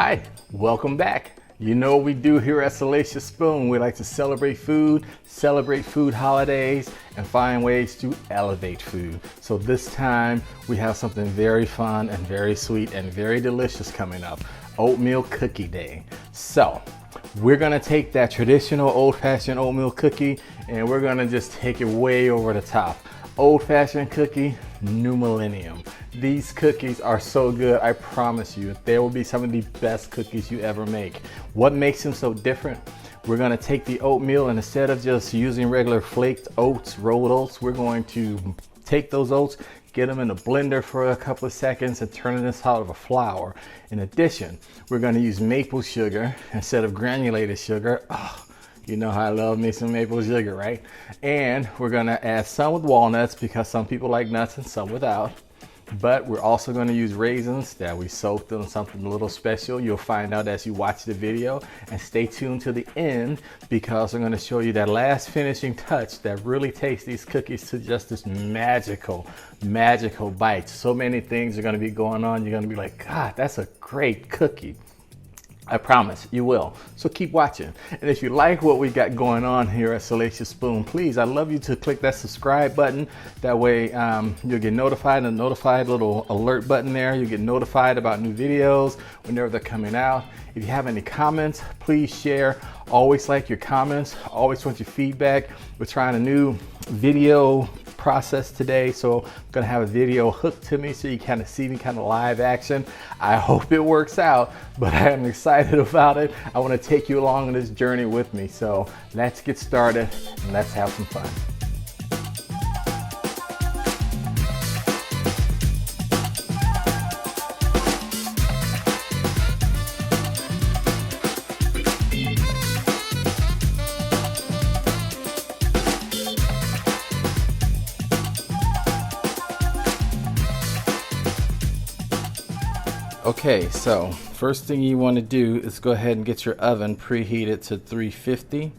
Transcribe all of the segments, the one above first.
Hi, welcome back. You know what we do here at Salacious Spoon. We like to celebrate food holidays, and find ways to elevate food. So this time we have something very fun and very sweet and very delicious coming up. Oatmeal Cookie Day. So we're gonna take that traditional old-fashioned oatmeal cookie and we're gonna just take it way over the top. Old-fashioned cookie, new millennium. These cookies are so good, I promise you, they will be some of the best cookies you ever make. What makes them so different? We're gonna take the oatmeal, and instead of just using regular flaked oats, rolled oats, we're going to take those oats, get them in a blender for a couple of seconds and turn this out of a flour. In addition, we're gonna use maple sugar instead of granulated sugar. Oh, you know how I love me some maple sugar, right? And we're gonna add some with walnuts because some people like nuts and some without. But we're also going to use raisins that we soaked in something a little special. You'll find out as you watch the video, and stay tuned to the end because I'm going to show you that last finishing touch that really takes these cookies to just this magical bite. So many things are going to be going on. You're going to be like, God, that's a great cookie. I promise you will. So keep watching. And if you like what we got going on here at Salacious Spoon, please, I'd love you to click that subscribe button. That way you'll get notified, a notified little alert button there. You'll get notified about new videos whenever they're coming out. If you have any comments, please share. Always like your comments. Always want your feedback. We're trying a new video process today, so I'm gonna have a video hooked to me so you kind of see me kind of live action. I hope it works out, but I am excited about it. I want to take you along on this journey with me, so let's get started and let's have some fun. Okay, so first thing you want to do is go ahead and get your oven preheated to 350.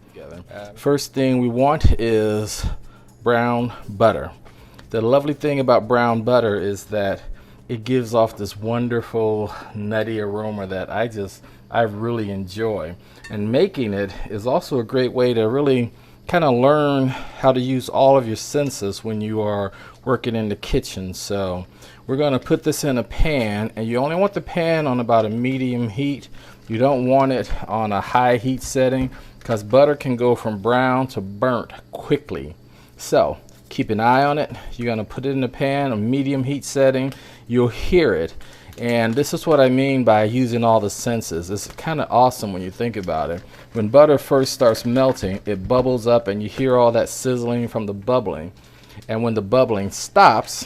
First thing we want is brown butter. The lovely thing about brown butter is that it gives off this wonderful nutty aroma that I really enjoy. And making it is also a great way to really kind of learn how to use all of your senses when you are working in the kitchen. So we're going to put this in a pan, and you only want the pan on about a medium heat. You don't want it on a high heat setting because butter can go from brown to burnt quickly. So keep an eye on it. You're going to put it in the pan, a medium heat setting. You'll hear it. And this is what I mean by using all the senses. It's kind of awesome when you think about it. When butter first starts melting, it bubbles up and you hear all that sizzling from the bubbling. And when the bubbling stops,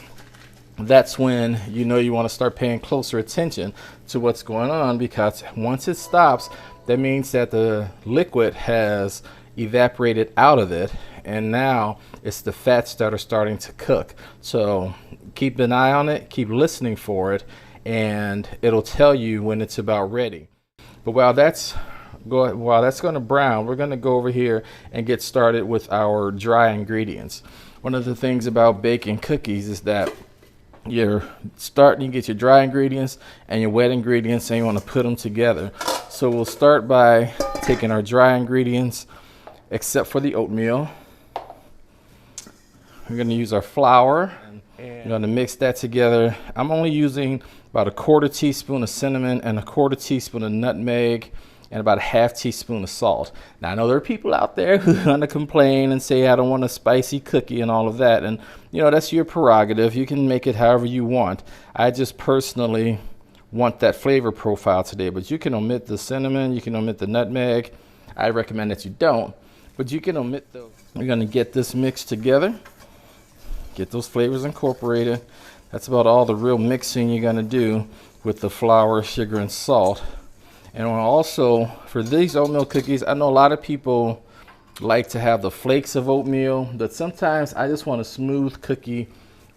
that's when you know you want to start paying closer attention to what's going on, because once it stops, that means that the liquid has evaporated out of it, and now it's the fats that are starting to cook. So keep an eye on it, keep listening for it, and it'll tell you when it's about ready. But while that's going to brown, we're going to go over here and get started with our dry ingredients. One of the things about baking cookies is that you get your dry ingredients and your wet ingredients, and you want to put them together. So we'll start by taking our dry ingredients, except for the oatmeal. We're going to use our flour. We're going to mix that together. I'm only using about a 1/4 teaspoon of cinnamon and a 1/4 teaspoon of nutmeg and about a 1/2 teaspoon of salt. Now, I know there are people out there who are going to complain and say, I don't want a spicy cookie and all of that. And, you know, that's your prerogative. You can make it however you want. I just personally want that flavor profile today. But you can omit the cinnamon. You can omit the nutmeg. I recommend that you don't. But you can omit those. We're going to get this mixed together. Get those flavors incorporated. That's about all the real mixing you're going to do with the flour, sugar, and salt. And also, for these oatmeal cookies, I know a lot of people like to have the flakes of oatmeal, but sometimes I just want a smooth cookie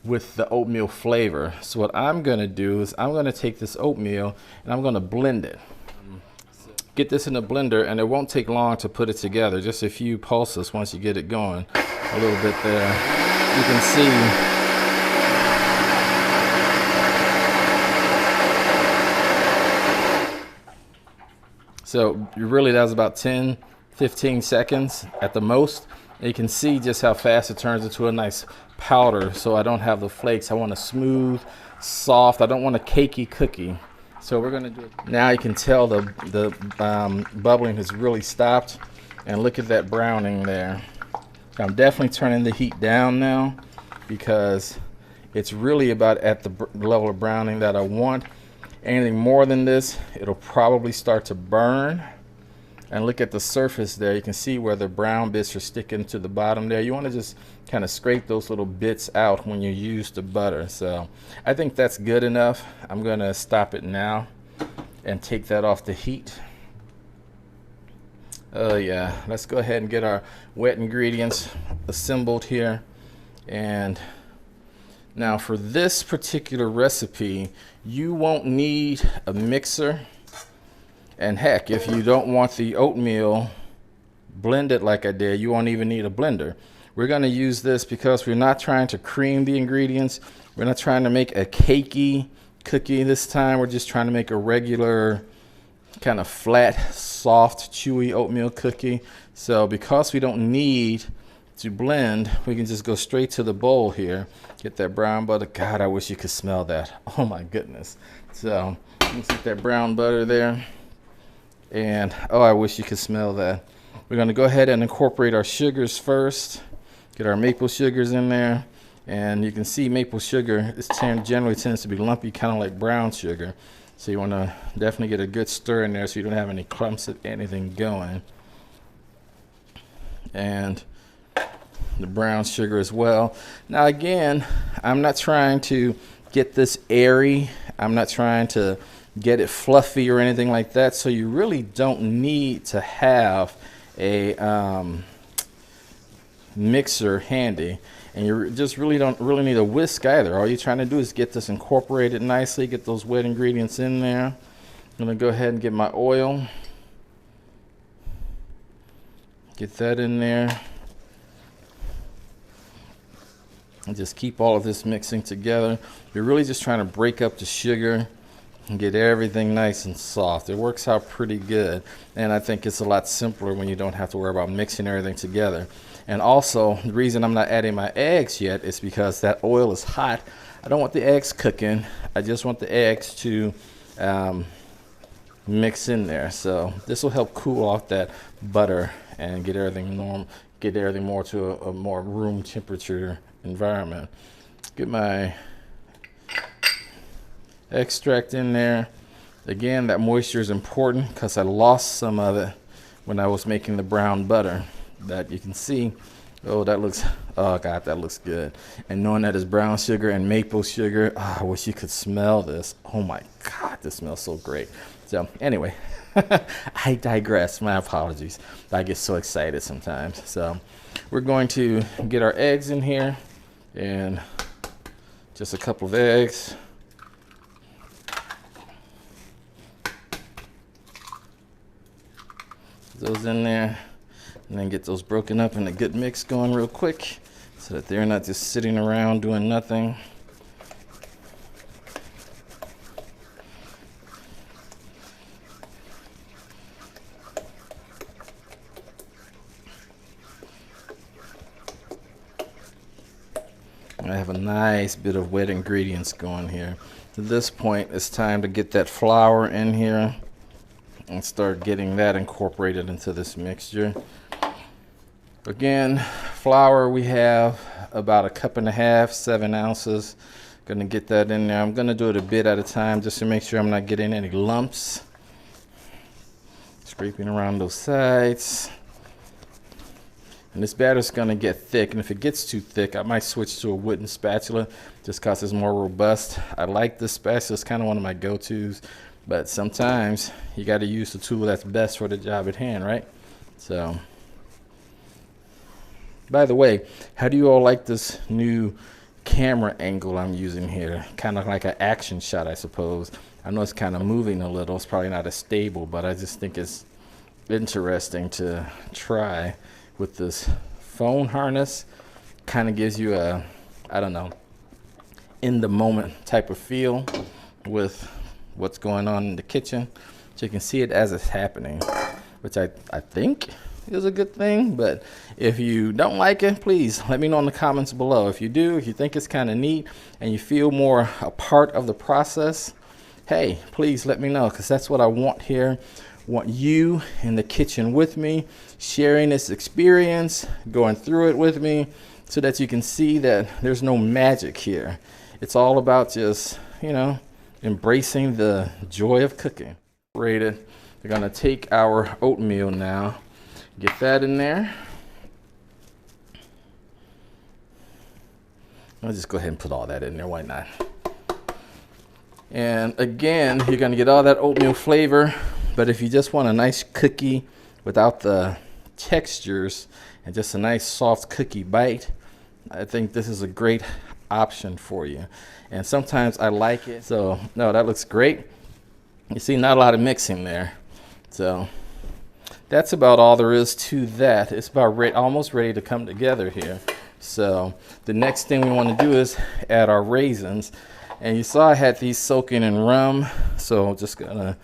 with the oatmeal flavor. So what I'm going to do is I'm going to take this oatmeal and I'm going to blend it. Get this in a blender, and it won't take long to put it together. Just a few pulses once you get it going. A little bit there. You can see So really that was about 10-15 seconds at the most. And you can see just how fast it turns into a nice powder. So I don't have the flakes. I want a smooth, soft. I don't want a cakey cookie. So we're gonna do it. Now you can tell the bubbling has really stopped. And look at that browning there. I'm definitely turning the heat down now because it's really about at the level of browning that I want. Anything more than this, it'll probably start to burn. And look at the surface there. You can see where the brown bits are sticking to the bottom there. You want to just kind of scrape those little bits out when you use the butter. So I think that's good enough. I'm going to stop it now and take that off the heat. Oh yeah, let's go ahead and get our wet ingredients assembled here. And now for this particular recipe, you won't need a mixer. And heck, if you don't want the oatmeal blended like I did, you won't even need a blender. We're going to use this because we're not trying to cream the ingredients. We're not trying to make a cakey cookie this time. We're just trying to make a regular kind of flat, soft, chewy oatmeal cookie. So because we don't need to blend, we can just go straight to the bowl here. Get that brown butter. God, I wish you could smell that. Oh my goodness. So let's get that brown butter there. And oh, I wish you could smell that. We're going to go ahead and incorporate our sugars first. Get our maple sugars in there. And you can see maple sugar generally tends to be lumpy, kind of like brown sugar. So you want to definitely get a good stir in there so you don't have any clumps of anything going. And the brown sugar as well. Now again, I'm not trying to get this airy. I'm not trying to get it fluffy or anything like that. So you really don't need to have a mixer handy. And you just really don't need a whisk either. All you're trying to do is get this incorporated nicely, get those wet ingredients in there. I'm gonna go ahead and get my oil. Get that in there. And just keep all of this mixing together. You're really just trying to break up the sugar and get everything nice and soft. It works out pretty good. And I think it's a lot simpler when you don't have to worry about mixing everything together. And also, the reason I'm not adding my eggs yet is because that oil is hot. I don't want the eggs cooking. I just want the eggs to mix in there. So this will help cool off that butter and get everything more to a more room temperature environment. Get my extract in there. Again, that moisture is important because I lost some of it when I was making the brown butter. That you can see. Oh, that looks, oh God, that looks good. And knowing that it's brown sugar and maple sugar, oh, I wish you could smell this. Oh my God, this smells so great. So anyway, I digress. My apologies. I get so excited sometimes. So we're going to get our eggs in here, and just a couple of eggs. Those in there. And then get those broken up and a good mix going real quick so that they're not just sitting around doing nothing. I have a nice bit of wet ingredients going here. At this point, it's time to get that flour in here and start getting that incorporated into this mixture. Again, flour, we have about 1.5 cups, 7 ounces. Gonna get that in there. I'm gonna do it a bit at a time just to make sure I'm not getting any lumps. Scraping around those sides. And this batter's gonna get thick, and if it gets too thick, I might switch to a wooden spatula just cause it's more robust. I like this spatula, it's kind of one of my go-tos, but sometimes you gotta use the tool that's best for the job at hand, right? So, by the way, how do you all like this new camera angle I'm using here? Kind of like an action shot, I suppose. I know it's kind of moving a little. It's probably not as stable, but I just think it's interesting to try with this phone harness. Kind of gives you a, I don't know, in the moment type of feel with what's going on in the kitchen. so you can see it as it's happening, which I think is a good thing. But if you don't like it, please let me know in the comments below. If you do, if you think it's kind of neat and you feel more a part of the process, hey, please let me know, because that's what I want here. I want you in the kitchen with me, sharing this experience, going through it with me, so that you can see that there's no magic here. It's all about just, you know, embracing the joy of cooking. We're gonna take our oatmeal now, get that in there. I'll just go ahead and put all that in there, why not? And again, you're gonna get all that oatmeal flavor, but if you just want a nice cookie without the textures and just a nice soft cookie bite, I think this is a great option for you. And sometimes I like it. So no, that looks great. You see, not a lot of mixing there. So that's about all there is to that. It's about almost ready to come together here. So the next thing we want to do is add our raisins. And you saw I had these soaking in rum, so I'm just gonna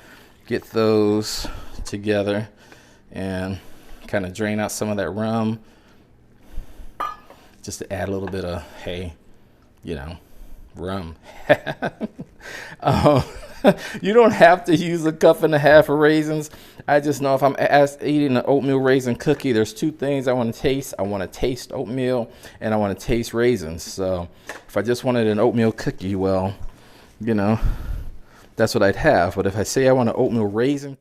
get those together and kind of drain out some of that rum, just to add a little bit of, hey, you know, rum. You don't have to use 1.5 cups of raisins. I just know if I'm eating an oatmeal raisin cookie, there's two things I want to taste. I want to taste oatmeal and I want to taste raisins. So if I just wanted an oatmeal cookie, well, you know, that's what I'd have. But if I say I want an oatmeal raisin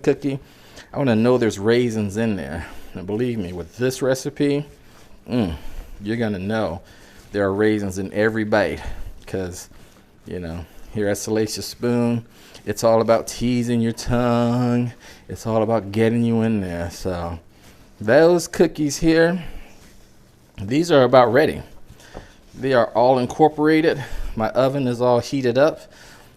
cookie, I want to know there's raisins in there. And believe me, with this recipe, you're going to know there are raisins in every bite, because, you know, here at Salacious Spoon, it's all about teasing your tongue. It's all about getting you in there. So those cookies here, these are about ready. They are all incorporated. My oven is all heated up,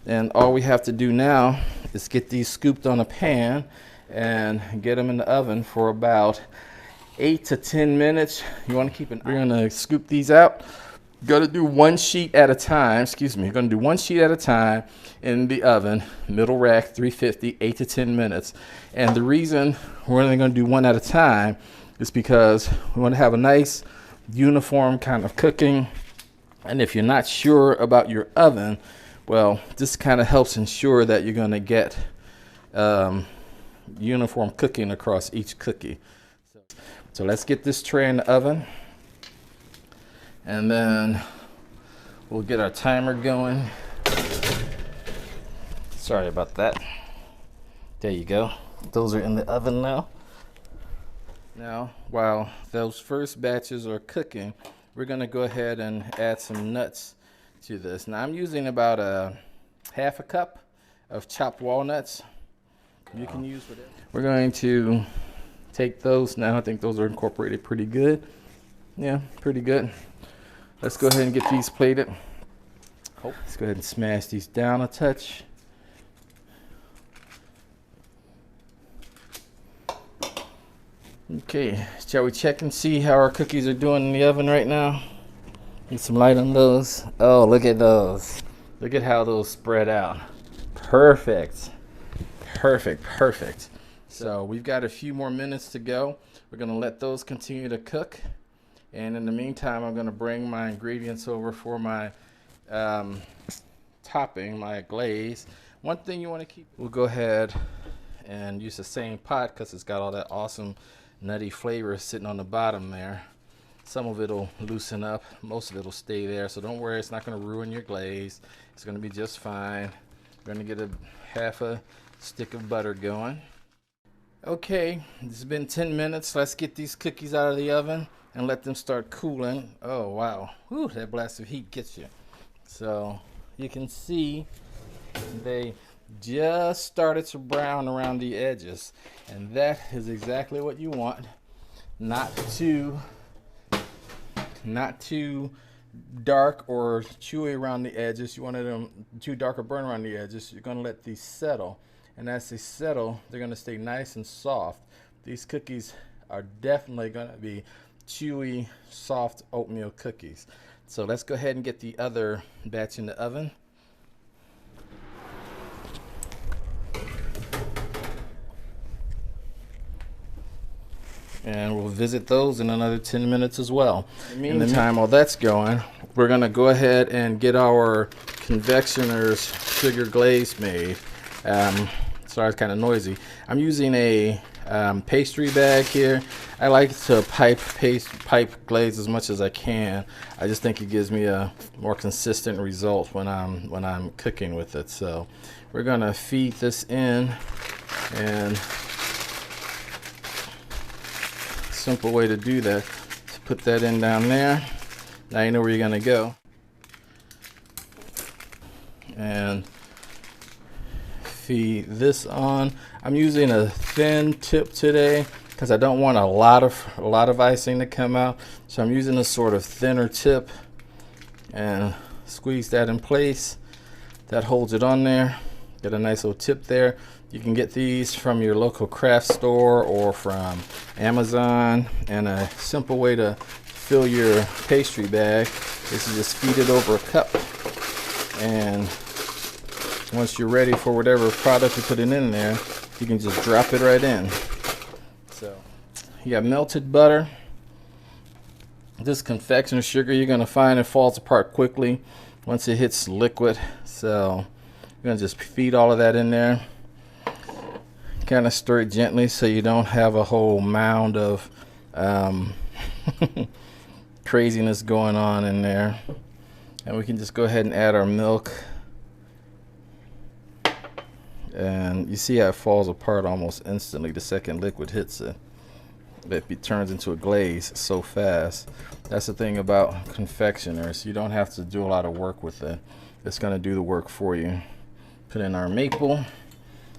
and all we have to do now is get these scooped on a pan and get them in the oven for about 8 to 10 minutes. You want to keep an eye. We're going to scoop these out. Got to do one sheet at a time. Excuse me. You're going to do one sheet at a time in the oven, middle rack, 350, 8 to 10 minutes. And the reason we're only going to do one at a time is because we want to have a nice uniform kind of cooking. And if you're not sure about your oven, well, this kind of helps ensure that you're going to get uniform cooking across each cookie. So let's get this tray in the oven. And then we'll get our timer going. Sorry about that. There you go. Those are in the oven now. Now, while those first batches are cooking, we're gonna go ahead and add some nuts to this. Now I'm using about a 1/2 cup of chopped walnuts. You can use whatever. We're going to take those now. I think those are incorporated pretty good. Yeah, pretty good. Let's go ahead and get these plated. Let's go ahead and smash these down a touch. Okay, shall we check and see how our cookies are doing in the oven right now? Get some light on those. Oh, look at those. Look at how those spread out. Perfect. Perfect, perfect. So we've got a few more minutes to go. We're gonna let those continue to cook. And in the meantime, I'm gonna bring my ingredients over for my topping, my glaze. One thing you wanna keep, we'll go ahead and use the same pot because it's got all that awesome nutty flavor sitting on the bottom there. Some of it'll loosen up, most of it'll stay there, so don't worry, it's not going to ruin your glaze. It's going to be just fine. We're going to get a 1/2 stick of butter going. Okay, it's been 10 minutes. Let's get these cookies out of the oven and let them start cooling. Oh wow, whew, that blast of heat gets you. So you can see they just started to brown around the edges, and that is exactly what you want. Not too dark or chewy around the edges. You wanted them too dark or burn around the edges. You're going to let these settle, and as they settle, they're going to stay nice and soft. These cookies are definitely going to be chewy, soft oatmeal cookies. So let's go ahead and get the other batch in the oven. and we'll visit those in another 10 minutes as well. In the meantime, while that's going, we're gonna go ahead and get our confectioner's sugar glaze made. Sorry, it's kind of noisy. I'm using a pastry bag here. I like to pipe glaze as much as I can. I just think it gives me a more consistent result when I'm cooking with it. So we're gonna feed this in, and simple way to do that, to put that in down there. Now you know where you're gonna go, and feed this on. I'm using a thin tip today because I don't want a lot of icing to come out, so I'm using a sort of thinner tip, and squeeze that in place. That holds it on there. Get a nice little tip there. You can get these from your local craft store or from Amazon, and a simple way to fill your pastry bag is to just feed it over a cup, and once you're ready for whatever product you're putting in there, you can just drop it right in. So you got melted butter. This confectioner sugar, you're gonna find it falls apart quickly once it hits liquid. So you're gonna just feed all of that in there. Kind of stir it gently so you don't have a whole mound of craziness going on in there. And we can just go ahead and add our milk. And you see how it falls apart almost instantly the second liquid hits it. It turns into a glaze so fast. That's the thing about confectioners. You don't have to do a lot of work with it. It's going to do the work for you. Put in our maple.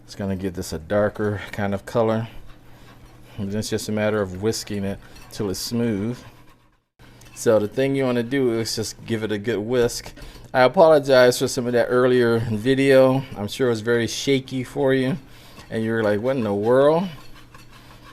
It's going to give this a darker kind of color. And it's just a matter of whisking it till it's smooth. So the thing you want to do is just give it a good whisk. I apologize for some of that earlier video. I'm sure it was very shaky for you, and you're like, what in the world?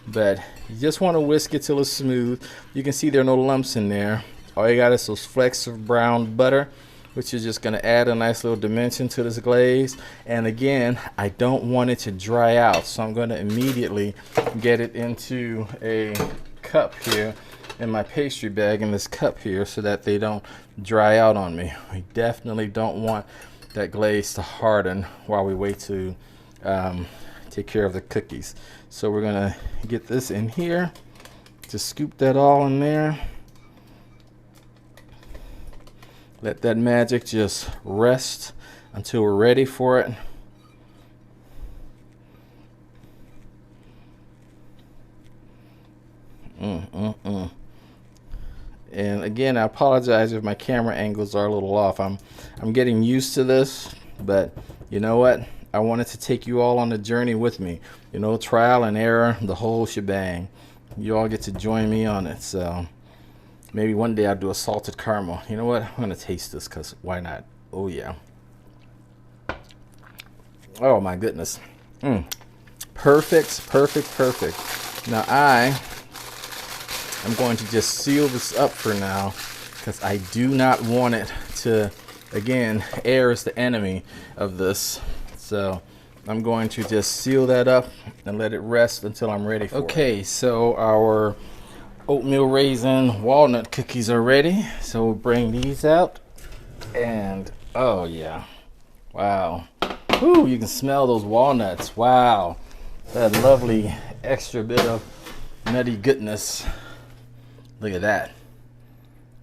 But you just want to whisk it till it's smooth. You can see there are no lumps in there. All you got is those flecks of brown butter, which is just going to add a nice little dimension to this glaze. And again, I don't want it to dry out, so I'm going to immediately get it into a cup here in my pastry bag, in this cup here, so that they don't dry out on me. We definitely don't want that glaze to harden while we wait to take care of the cookies. So we're gonna get this in here, just scoop that all in there. Let that magic just rest until we're ready for it. And again, I apologize if my camera angles are a little off. I'm getting used to this, but you know what? I wanted to take you all on the journey with me. You know, trial and error, the whole shebang. You all get to join me on it. So maybe one day I'll do a salted caramel. You know what? I'm gonna taste this, because why not? Oh yeah. Oh my goodness. Perfect, perfect, perfect. Now I'm going to just seal this up for now, because I do not want it to, again, air is the enemy of this. So I'm going to just seal that up and let it rest until I'm ready for it. Okay, so our oatmeal raisin walnut cookies are ready. So we'll bring these out, and oh yeah, wow. Ooh, you can smell those walnuts. Wow, that lovely extra bit of nutty goodness. Look at that.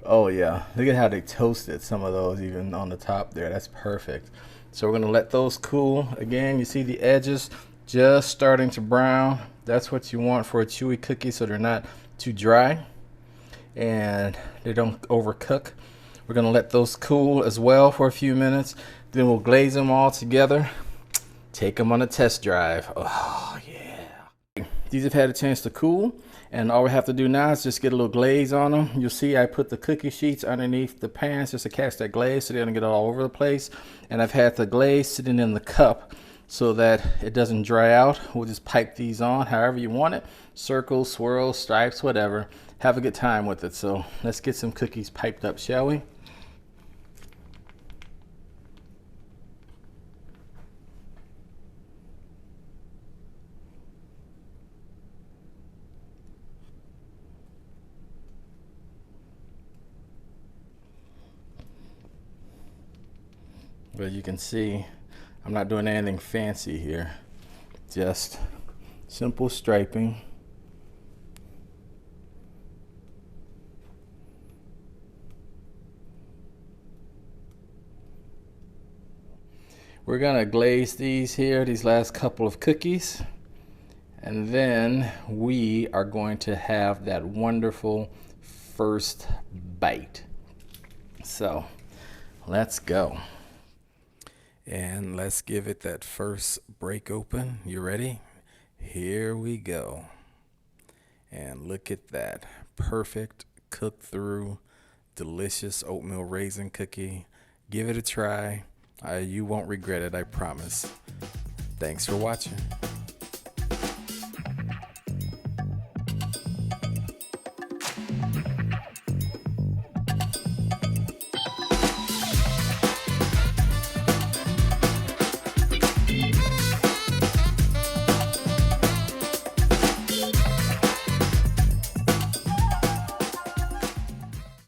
Oh yeah, look at how they toasted some of those even on the top there. That's perfect. So we're gonna let those cool. Again, you see the edges just starting to brown. That's what you want for a chewy cookie, so they're not too dry and they don't overcook. We're gonna let those cool as well for a few minutes. Then we'll glaze them all together. Take them on a test drive. Oh yeah. These have had a chance to cool. And all we have to do now is just get a little glaze on them. You'll see I put the cookie sheets underneath the pans just to catch that glaze so they don't get all over the place. And I've had the glaze sitting in the cup so that it doesn't dry out. We'll just pipe these on however you want it. Circles, swirls, stripes, whatever. Have a good time with it. So let's get some cookies piped up, shall we? But you can see I'm not doing anything fancy here, just simple striping. We're gonna glaze these last couple of cookies, and then we are going to have that wonderful first bite. So let's go. And let's give it that first break open. You ready? Here we go. And look at that. Perfect, cooked through, delicious oatmeal raisin cookie. Give it a try. You won't regret it, I promise. Thanks for watching.